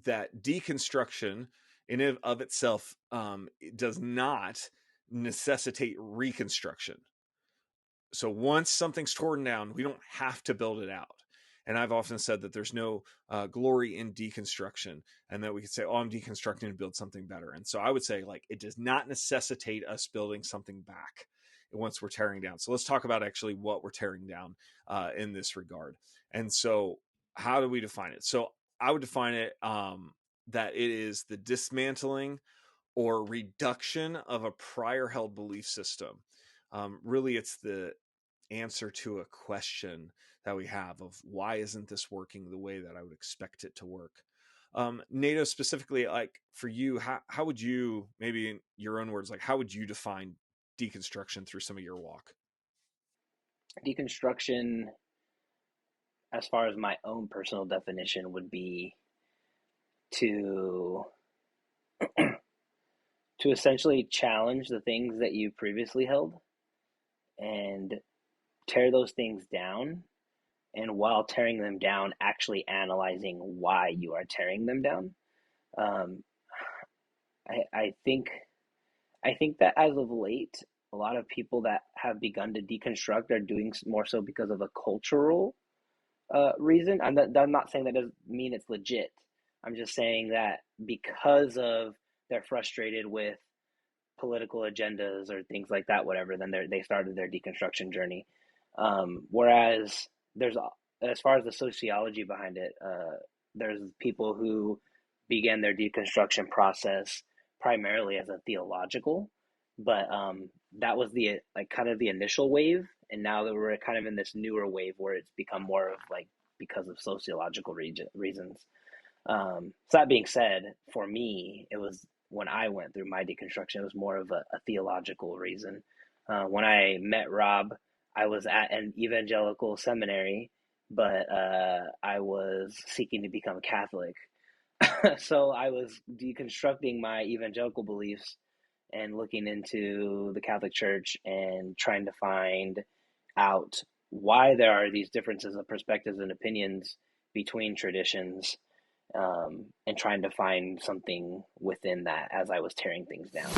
that deconstruction in and of itself does not necessitate reconstruction. So once something's torn down, we don't have to build it out. And I've often said that there's no glory in deconstruction, and that we could say, oh, I'm deconstructing to build something better. And so I would say, like, it does not necessitate us building something back once we're tearing down. So let's talk about actually what we're tearing down in this regard. And so how do we define it? So I would define it that it is the dismantling or reduction of a prior held belief system. Really, it's the answer to a question that we have of why isn't this working the way that I would expect it to work. Nato, specifically, like for you, how would you, maybe in your own words, like how would you define deconstruction through some of your walk? Deconstruction, as far as my own personal definition, would be to to essentially challenge the things that you previously held and tear those things down, and while tearing them down, actually analyzing why you are tearing them down. um, I think that as of late, a lot of people that have begun to deconstruct are doing more so because of a cultural reason. I'm not saying that doesn't mean it's legit. I'm just saying that because of they're frustrated with political agendas or things like that, whatever, then they started their deconstruction journey. Whereas there's, as far as the sociology behind it, there's people who began their deconstruction process primarily as a theological, but that was the like kind of the initial wave, and now that we're kind of in this newer wave where it's become more of like because of sociological reasons. So that being said, for me, it was when I went through my deconstruction, it was more of a theological reason. When I met Rob, I was at an evangelical seminary, but I was seeking to become Catholic. So I was deconstructing my evangelical beliefs and looking into the Catholic Church and trying to find out why there are these differences of perspectives and opinions between traditions, and trying to find something within that as I was tearing things down.